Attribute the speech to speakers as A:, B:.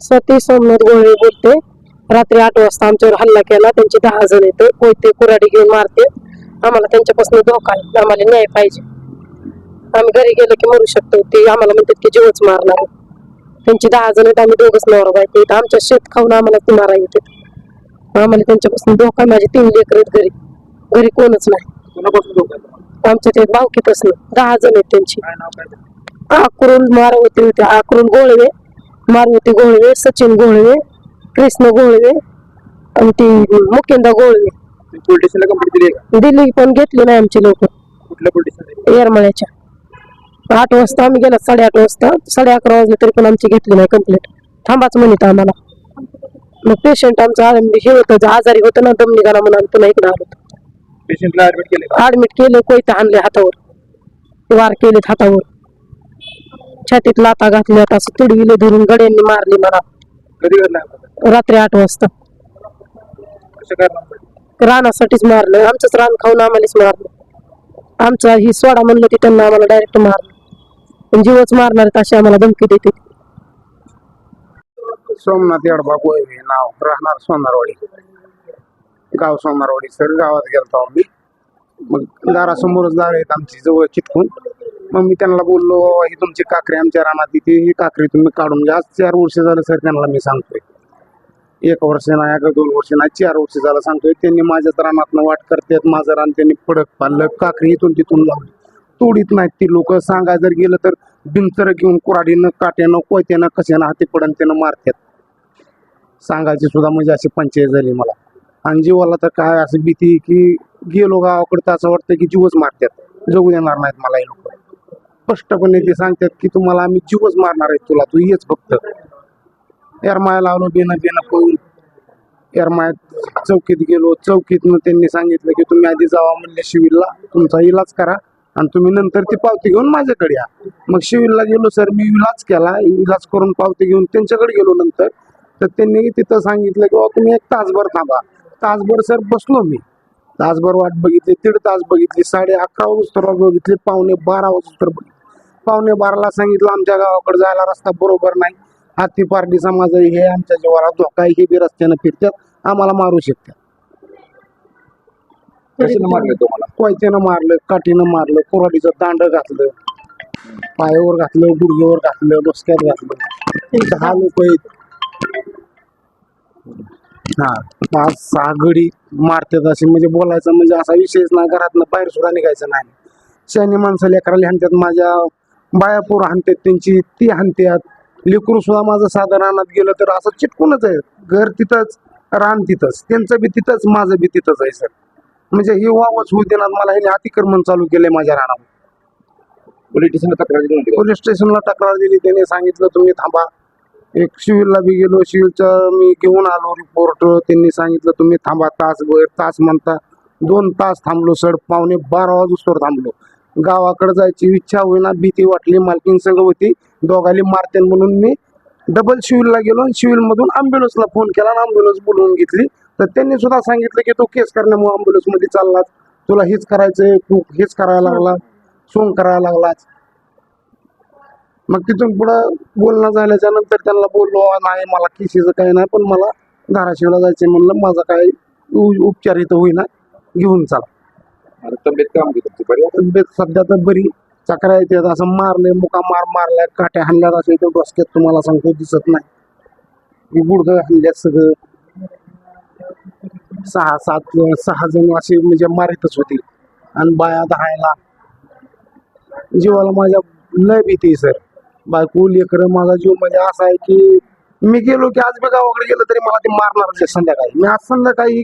A: सती सोमनाथ गोळे बोलते. रात्री 8 वाजता आमच्यावर हल्ला केला. त्यांचे 10 जण येते, कोयते कुऱ्हाडी घेऊन मारते. आम्हाला त्यांच्यापासून धोका आहे, आम्हाला न्याय पाहिजे. आम्ही घरी गेलो की मरू शकतो, ते आम्हाला म्हणतात की जीवच मारणार. त्यांची 10 जण आहेत, आम्ही दोघच नवरा बायको आहेत. आमच्या शेत खाऊन आम्हाला ती मारा येते. आम्हाला त्यांच्यापासून धोका आहे. माझे 3 लेकर आहेत घरी, घरी कोणच नाही. आमच्या ते भावकीतच नाही. 10 जण आहेत त्यांची. आकुरुल मारवती होते, आकुरुल गोळवे, मारवती गोळवे, सचिन गोळवे, कृष्ण गोळवे आणि ती मुकिंदा गोळवे.
B: पोलीस स्टेशनला कंप्लेंट दिली आहे का?
A: दिल्ली पण घेतली नाही आमची लोक.
B: कुठल्या पोलीस स्टेशनला?
A: येरमाळ्याच्या. 8 वाजता आम्ही गेलो, 8:30 वाजता, 11:30 वाजले तरी पण आमची घेतली नाही कंप्लेंट. थांबाच म्हणत आम्हाला. मग पेशंट आमचा हे होतं, आजारी होतं ना, दम निघाला म्हणून आम्ही पुन्हा इकडे आलो.
B: पेशंटला ऍडमिट केले का?
A: ऍडमिट केले, कोयते आणले हातावर, वार केलेत हातावर, छातीत लाता घातल्यात, असं तुडविले धरून गड्यांनी मारली मला.
B: कधी घडला अपघात?
A: रात्री 8 वाजता.
B: कशा कारणामुळे?
A: रानासाठीच मारलं, आमचंच रान खाऊन आम्हालाच मारलं. आमचा ही सोडा म्हणलं की त्यांना आम्हाला डायरेक्ट मारलं. पण जीवच मारणार अशी आम्हाला धमकी देते.
C: सोमनाथ येडबा गोळवे नाव, राहणार सोनारवाडी, गाव सोनारवाडी. सर गावात गेलतो आम्ही. मग दारासमोरच दार आहेत आमची जवळ चिटकून. मग मी त्यांना बोललो, ही तुमची काकरी आमच्या रानात येते, ही काकरी तुम्ही काढून घ्या. आज 4 वर्ष झालं सर त्यांना मी सांगतोय. 1 वर्ष नाही, 2 वर्ष नाही, 4 वर्ष झालं सांगतोय. त्यांनी माझ्याच रानातनं वाट करतात. माझं रान त्यांनी पडक पाडलं, काकरी इथून तिथून लावली. तोडीत नाहीत ती लोक. सांगाय जर गेलं तर बिंचर घेऊन कुऱ्हाडीनं, काट्यानं, कोयत्यानं, कशानं हाती पडन त्यानं मारतात. सांगायची सुद्धा म्हणजे अशी पंचायत झाली मला. आणि जीवाला तर काय असं भीती की गेलो गावाकडे तर असं वाटतं की जीवच मारतात, जगू देणार नाहीत मला हे लोक. स्पष्टपणे ते सांगतात की तुम्हाला आम्ही जीवच मारणार आहे, तुला तू येच फक्त. येरमाळ्या लावलो, बेनं पळून येरमाळ्यात चौकीत गेलो. चौकीतनं त्यांनी सांगितलं की तुम्ही आधी जावा म्हणले सिव्हिलला, तुमचा इलाज करा आणि तुम्ही नंतर ती पावती घेऊन माझ्याकडे या. मग सिव्हिलला गेलो सर, मी इलाज केला. इलाज करून पावती घेऊन त्यांच्याकडे गेलो. नंतर तर त्यांनी तिथं सांगितलं की तुम्ही 1 तासभर थांबा. तासभर सर बसलो मी. तासभर वाट बघितली, 1.5 तास बघितली, 11:30 वाजता बघितली, 11:45 वाजता बघितली. 11:45ला सांगितलं आमच्या गावाकडे जायला रस्ता बरोबर नाही, हाती पारडी समाज हे आमच्या जीवाला धोका आहे, हे बी रस्त्यानं फिरतात, आम्हाला मारू शकतात.
B: कशानं मारलं तुम्हाला?
C: कोयत्यानं मारलं, काठीनं मारलं, कुऱ्हाडीचं दांड घातलं, पायावर घातलं, गुडघ्यावर घातलं, डोसक्यात घातलं. 10 लोक आहेत. हा 5-6 गडी मारतात असे, म्हणजे बोलायचं म्हणजे असा विषयच नाही. घरातनं बाहेर सुद्धा निघायचं नाही. शहाणी माणसं लेकराला हाणतात, माझ्या बायापूर हाणतात त्यांची, ती हाणतात. लेकरू सुद्धा माझं साधं रानात गेलं तर असं चिटकूनच आहे. घर तिथंच, रान तिथंच, त्यांचं बी तिथंच, माझं बी तिथंच आहे सर. म्हणजे हे वावच होऊ देणार मला. हे अतिक्रमण चालू केलंय माझ्या रानावर.
B: पोलीस स्टेशनला तक्रार दिली होती?
C: पोलीस स्टेशनला तक्रार दिली. त्याने सांगितलं तुम्ही थांबा. एक सिव्हिलला बी गेलो, सिव्हिलचा मी घेऊन आलो रिपोर्ट. त्यांनी सांगितलं तुम्ही थांबा तासभर. तास म्हणता 2 तास थांबलो सर. 11:15 वाजूस्तोवर थांबलो. गावाकडे जायची इच्छा होईना, भीती वाटली. मालकीन संघ होती, दोघाली मारते म्हणून मी डबल सिव्हिलला गेलो. सिव्हिलमधून ॲम्ब्युलन्सला फोन केला आणि ॲम्ब्युलन्स बोलवून घेतली. तर त्यांनी सुद्धा सांगितलं की तू केस करण्यामुळे ॲम्ब्युलन्समध्ये चाललाच, तुला हेच करायचंय, तू हेच करायला लागला, सोंग करायला लागलाच. मग तिथून पुढं बोलणं झाल्याच्या नंतर त्यांना बोललो, नाही मला केसीचं काही नाही, पण मला धाराशिवला जायचं म्हणलं. माझा काय उपचार इथं होईना, घेऊन चाल.
B: तब्येत काय म्हणते तुमची? बरी आहे?
C: तब्येत सध्या तर बरी. चक्रा येतात, असं मारले, मुका मारलाय, काट्या हाणल्यात असे तर डोसक्यात तुम्हाला सांगतो दिसत नाही. गुडघं हाणल्यात सगळं. 6 जण असे म्हणजे मारितच होती. आणि बाया धायला जीवाला माझ्या लय भीती सर. बायको लेकरं, माझा जीव म्हणजे असा आहे की मी गेलो की आज मी गावाकडे गेलो तरी मला ते मारणार संध्याकाळी. मी आज संध्याकाळी